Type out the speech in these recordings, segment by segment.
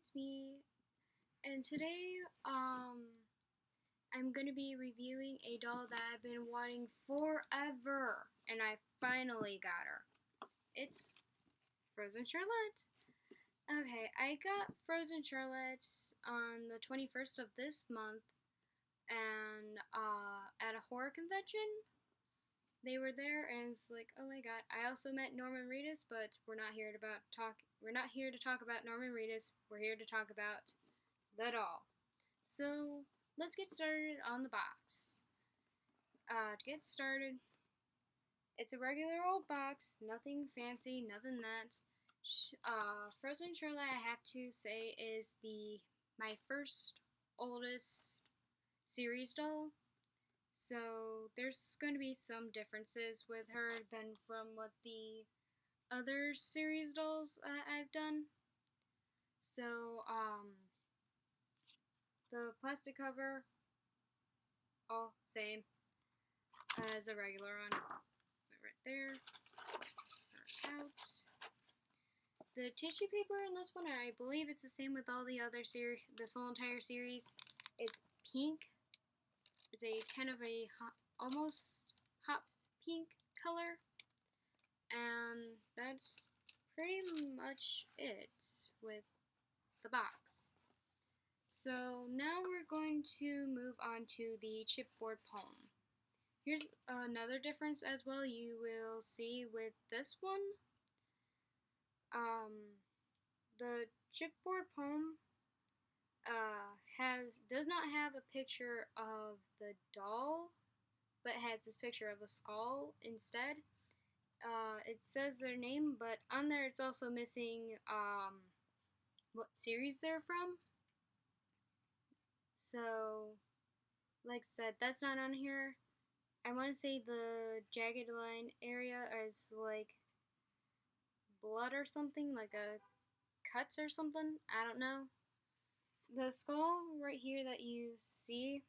it's me, and today, I'm gonna be reviewing a doll that I've been wanting forever, and I finally got her. It's Frozen Charlotte. Okay, I got Frozen Charlotte on the 21st of this month, and at a horror convention. They were there, and it's like, oh my god. I also met Norman Reedus, but we're not here to talk. We're not here to talk about Norman Reedus. We're here to talk about the doll. So let's get started on the box. To get started, it's a regular old box, nothing fancy, nothing that. Frozen Charlotte, I have to say, is my first oldest series doll. So there's going to be some differences with her than from what the other series dolls that I've done. So the plastic cover, all same as a regular one. Right there. Out. The tissue paper in this one, I believe it's the same with all the other series. This whole entire series is pink. It's a kind of a almost hot pink color, and that's pretty much it with the box. So now we're going to move on to the chipboard poem. Here's another difference as well you will see with this one. The chipboard poem does not have a picture of the doll, but has this picture of a skull instead. It says their name, but on there it's also missing what series they're from. So, like I said, that's not on here. I want to say the jagged line area is like blood or something, like a cuts or something. I don't know. The skull right here that you see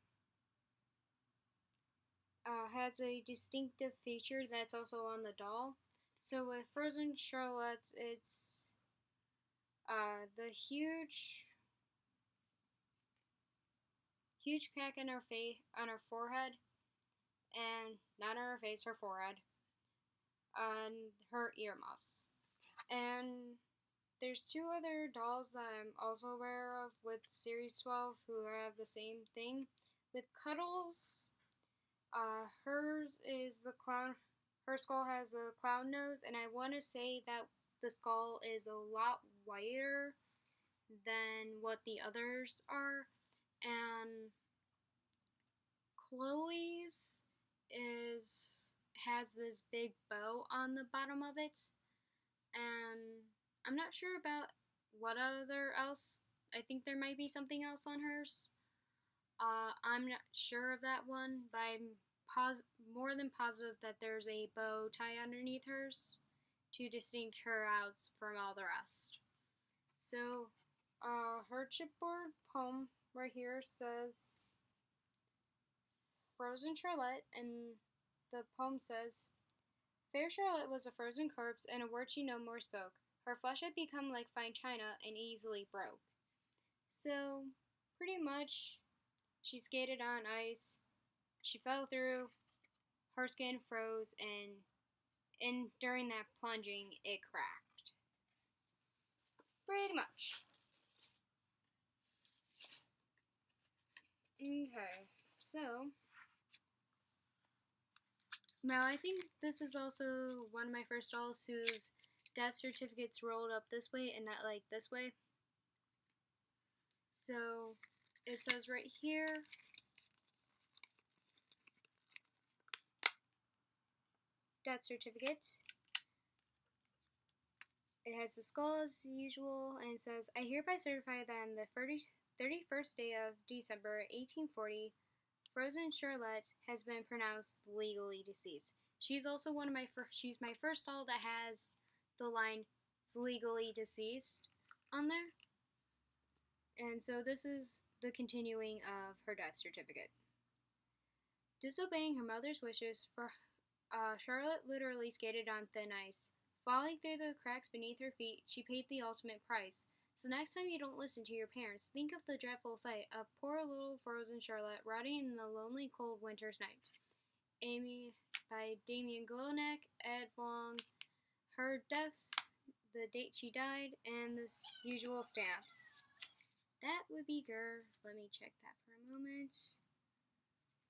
has a distinctive feature that's also on the doll. So with Frozen Charlotte's, it's the huge crack in her face, on her forehead, and not on her face, her forehead, on her earmuffs. And there's two other dolls that I'm also aware of with Series 12 who have the same thing. With Cuddles, hers is the clown. Her skull has a clown nose, and I want to say that the skull is a lot whiter than what the others are. And Chloe's has this big bow on the bottom of it, and I'm not sure about what other else. I think there might be something else on hers. I'm not sure of that one, but I'm more than positive that there's a bow tie underneath hers to distinct her out from all the rest. So, her chipboard poem right here says Frozen Charlotte, and the poem says, Fair Charlotte was a frozen corpse, and a word she no more spoke. Her flesh had become like fine china and easily broke. So, pretty much, she skated on ice, she fell through, her skin froze, and during that plunging, it cracked. Pretty much. Okay, so now I think this is also one of my first dolls whose death certificate's rolled up this way and not like this way. So it says right here, death certificate. It has the skull as usual, and it says, I hereby certify that on the 31st day of December 1840, Frozen Charlotte has been pronounced legally deceased. She's also she's my first doll that has the line legally deceased on there. And so this is the continuing of her death certificate. Disobeying her mother's wishes, Charlotte literally skated on thin ice. Falling through the cracks beneath her feet, she paid the ultimate price. So next time you don't listen to your parents, think of the dreadful sight of poor little frozen Charlotte rotting in the lonely cold winter's night. Amy by Damien Glowneck, Ed Long, her deaths, the date she died, and the usual stamps. That would be Grr. Let me check that for a moment.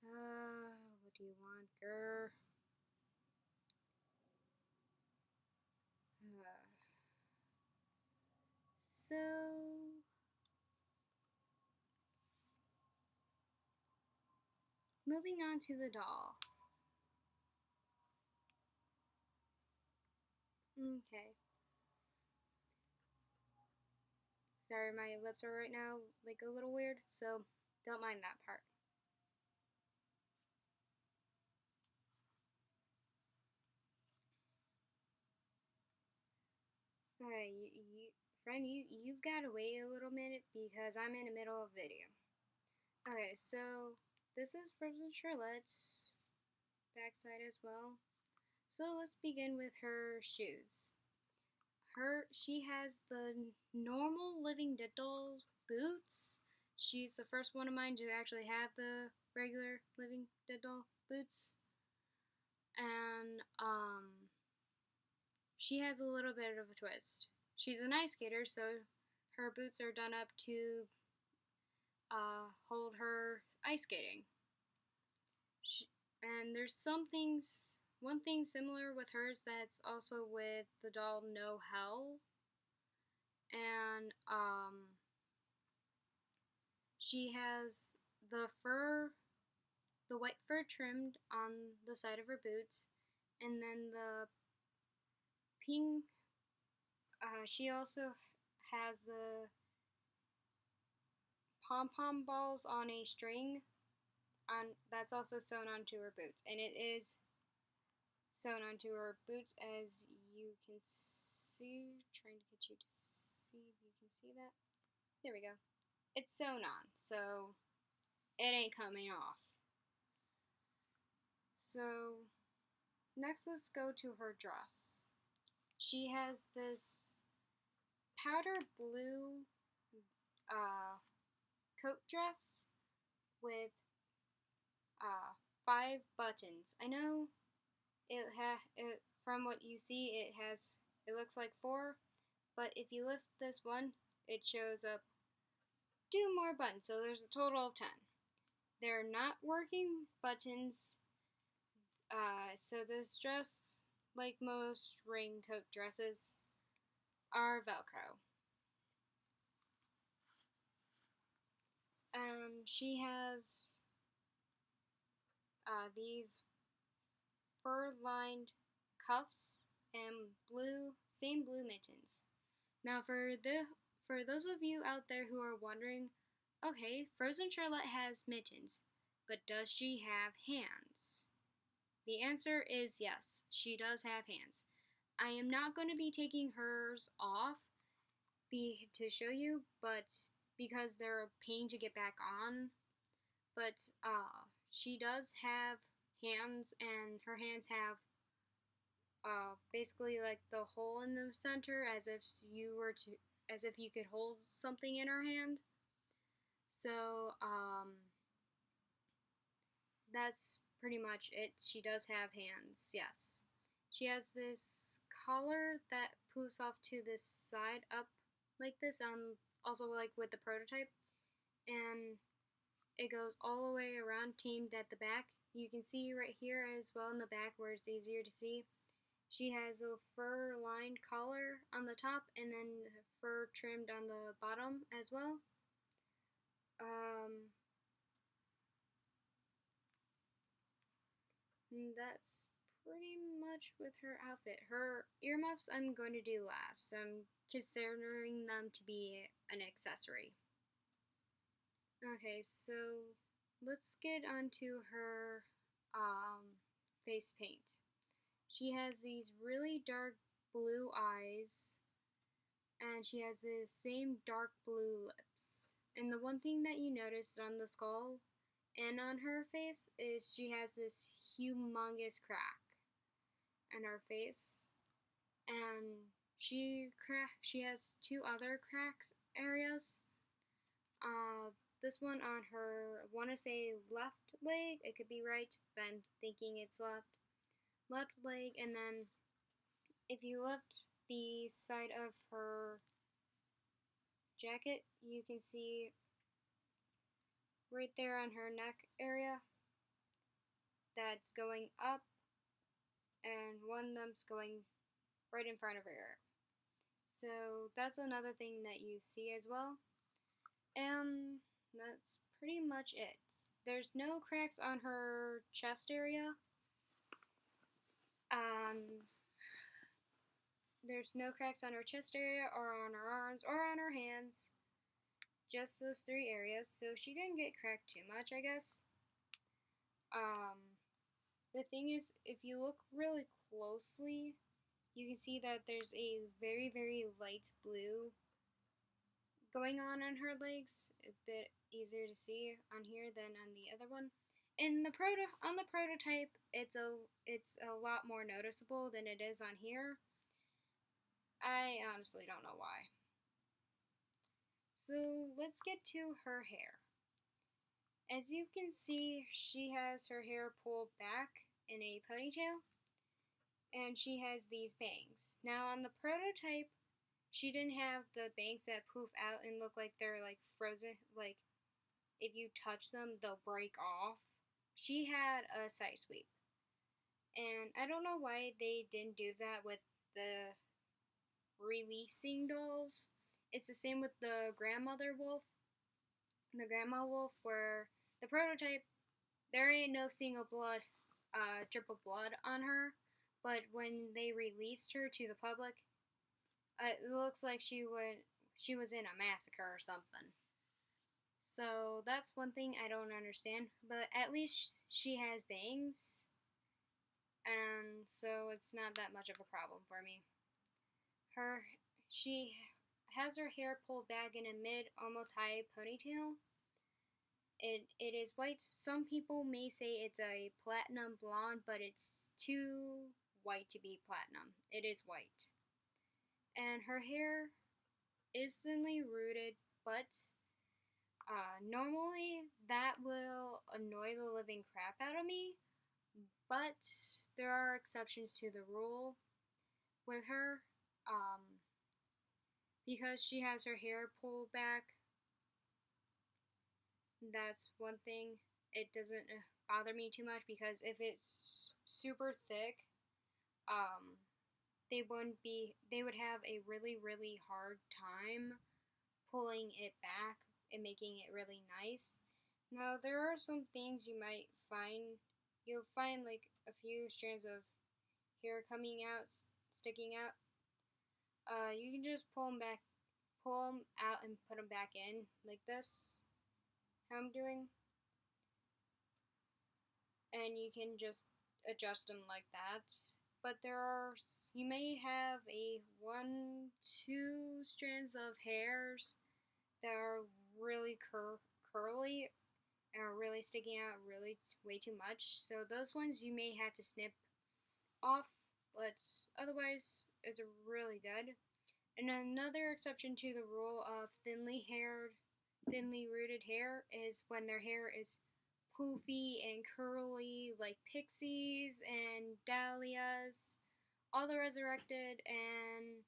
What do you want, Grr? So, moving on to the doll. Okay. Sorry, my lips are right now like a little weird, so don't mind that part. Alright, friend, you've got to wait a little minute because I'm in the middle of a video. Okay, so this is Frozen Charlotte's backside as well. So let's begin with her shoes. She has the normal Living Dead doll boots. She's the first one of mine to actually have the regular Living Dead doll boots. And she has a little bit of a twist. She's an ice skater, so her boots are done up to hold her ice skating. And there's one thing similar with hers that's also with the doll No Hell. And she has the white fur trimmed on the side of her boots, and then the pink. She also has the pom-pom balls on a string that's also sewn onto her boots, and it is sewn onto her boots, as you can see. Trying to get you to see if you can see that. There we go. It's sewn on, so it ain't coming off. So next, let's go to her dress. She has this powder blue coat dress with 5 buttons. I know it from what you see, it looks like 4, but if you lift this one, it shows up 2 more buttons, so there's a total of 10. They're not working buttons, so this dress, like most raincoat dresses, are Velcro. She has these fur-lined cuffs and same blue mittens. Now, for those of you out there who are wondering, okay, Frozen Charlotte has mittens, but does she have hands? The answer is yes, she does have hands. I am not going to be taking hers off to show you, but because they're a pain to get back on. But she does have hands, and her hands have basically like the hole in the center, as if you could hold something in her hand. So that's pretty much it. She does have hands, yes. She has this collar that poofs off to this side up like this, also like with the prototype, and it goes all the way around, tamed at the back. You can see right here as well in the back where it's easier to see. She has a fur-lined collar on the top, and then fur trimmed on the bottom as well. And that's pretty much with her outfit. Her earmuffs I'm going to do last. I'm considering them to be an accessory. Okay, so let's get onto her face paint. She has these really dark blue eyes, and she has the same dark blue lips. And the one thing that you noticed on the skull and on her face is she has this humongous crack in her face, and She has two other cracks areas. This one on her, I want to say left leg. It could be right, but I'm thinking it's left leg. And then if you lift the side of her jacket, you can see right there on her neck area that's going up, and one of them's going right in front of her ear. So that's another thing that you see as well. And that's pretty much it. There's no cracks on her chest area. There's no cracks on her chest area or on her arms or on her hands. Just those three areas. So she didn't get cracked too much, I guess. The thing is, if you look really closely, you can see that there's a very, very light blue going on her legs. A bit easier to see on here than on the other one. On the prototype, it's a lot more noticeable than it is on here. I honestly don't know why. So let's get to her hair. As you can see, she has her hair pulled back in a ponytail, and she has these bangs. Now on the prototype, she didn't have the bangs that poof out and look like they're like frozen, like if you touch them, they'll break off. She had a side sweep. And I don't know why they didn't do that with the releasing dolls. It's the same with the grandmother wolf. The grandma wolf, where the prototype, there ain't no single drip of blood on her. But when they released her to the public, it looks like she was in a massacre or something. So that's one thing I don't understand. But at least she has bangs, and so it's not that much of a problem for me. She has her hair pulled back in a mid, almost high ponytail. It is white. Some people may say it's a platinum blonde, but it's too white to be platinum. It is white. And her hair is thinly rooted, but normally that will annoy the living crap out of me. But there are exceptions to the rule with her. Because she has her hair pulled back, that's one thing. It doesn't bother me too much, because if it's super thick, they would have a really, really hard time pulling it back and making it really nice. Now, there are some things you might find. You'll find like a few strands of hair coming out, sticking out. You can just pull them out and put them back in like this, how I'm doing, and you can just adjust them like that. But you may have a 1-2 strands of hairs that are really curly and are really sticking out really way too much. So those ones you may have to snip off, but otherwise it's really good. And another exception to the rule of thinly rooted hair is when their hair is poofy and curly, like pixies and dahlias. All the resurrected and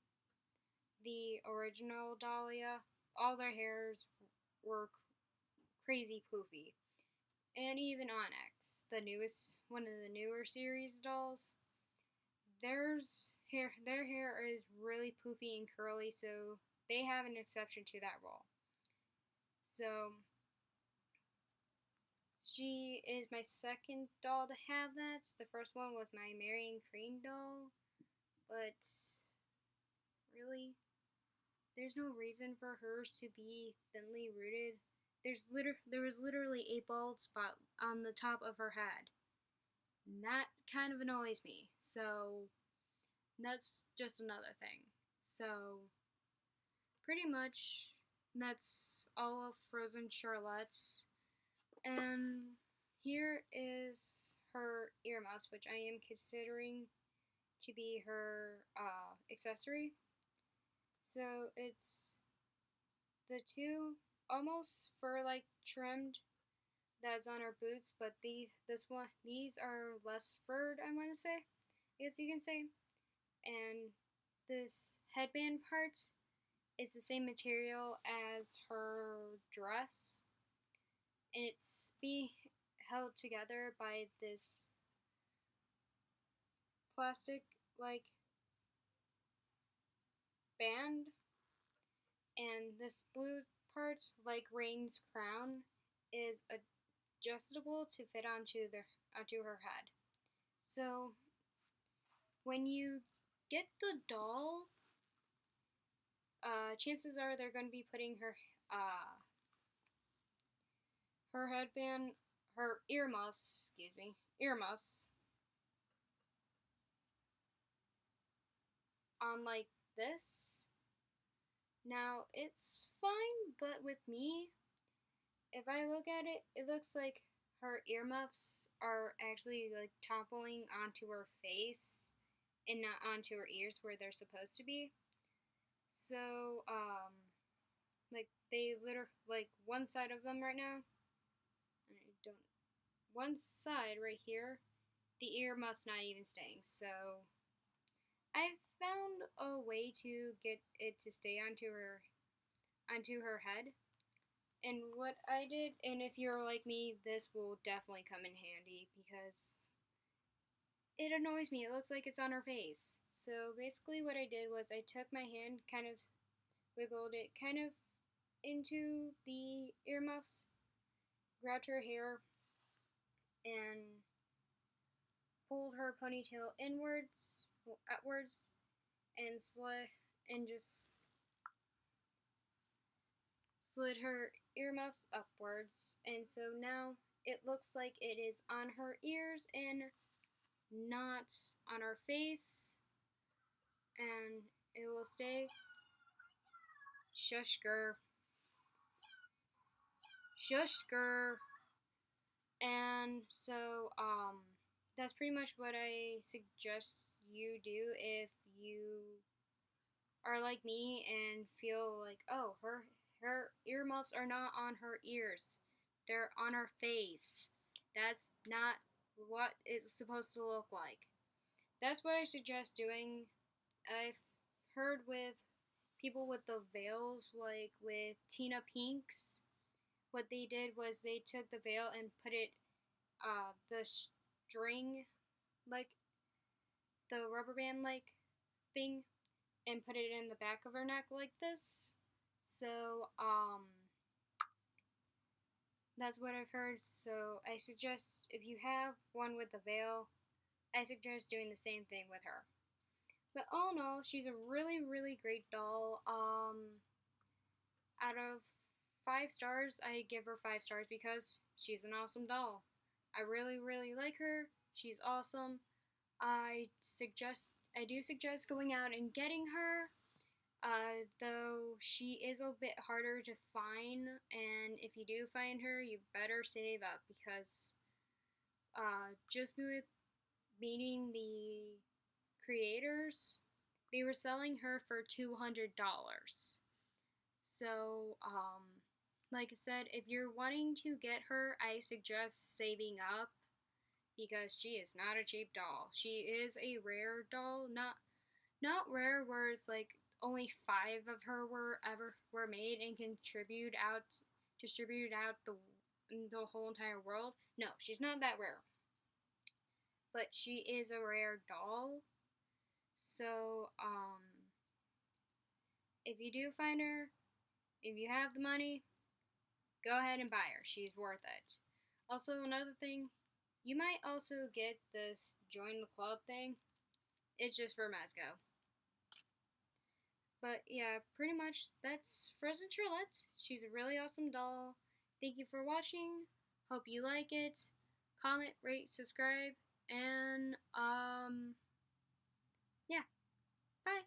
the original Dahlia, all their hairs were crazy poofy. And even Onyx, one of the newer series dolls, their hair is really poofy and curly, so they have an exception to that rule. So she is my second doll to have that. The first one was my Marion Crane doll, but really, there's no reason for hers to be thinly rooted. There was literally a bald spot on the top of her head. And that kind of annoys me. So that's just another thing. So pretty much that's all of Frozen Charlotte's. And here is her earmuffs, which I am considering to be her accessory. So it's the two almost fur like trimmed that's on her boots, but these are less furred, I want to say. I guess you can say. And this headband part is the same material as her dress, and it's being held together by this plastic like band, and this blue part, like Rain's crown, is adjustable to fit onto her head. So when you get the doll, chances are they're going to be putting her headband, her earmuffs, earmuffs on like this. Now it's fine, but with me, if I look at it, it looks like her earmuffs are actually like toppling onto her face and not onto her ears where they're supposed to be. So, like they like one side of them right now. I don't. One side right here, the earmuffs not even staying. So I found a way to get it to stay onto her head. And what I did, and if you're like me, this will definitely come in handy because it annoys me. It looks like it's on her face. So basically, what I did was I took my hand, kind of wiggled it kind of into the earmuffs, grabbed her hair, and pulled her ponytail inwards, well, outwards, and just slid her earmuffs upwards. And so now it looks like it is on her ears and not on her face, and it will stay. Shush, grr. Shush, grr. And so, that's pretty much what I suggest you do if you are like me and feel like, oh, her earmuffs are not on her ears. They're on her face. That's not what it's supposed to look like. That's what I suggest doing. I've heard with people with the veils, like with Tina Pink's, what they did was they took the veil and put it, the string, like the rubber band like thing, and put it in the back of her neck like this. So, that's what I've heard. So I suggest if you have one with the veil, I suggest doing the same thing with her. But all in all, she's a really, really great doll. Out of 5 stars, I give her 5 stars because she's an awesome doll. I really, really like her. She's awesome. I do suggest going out and getting her. Though she is a bit harder to find, and if you do find her, you better save up because just with meeting the creators, they were selling her for $200. So, like I said, if you're wanting to get her, I suggest saving up because she is not a cheap doll. She is a rare doll, not rare where it's like only 5 of her were made and distributed out the whole entire world. No, she's not that rare. But she is a rare doll. So, if you do find her, if you have the money, go ahead and buy her. She's worth it. Also, another thing, you might also get this join the club thing. It's just for Mezco. But yeah, pretty much that's Frozen Charlotte. She's a really awesome doll. Thank you for watching. Hope you like it. Comment, rate, subscribe, and yeah. Bye.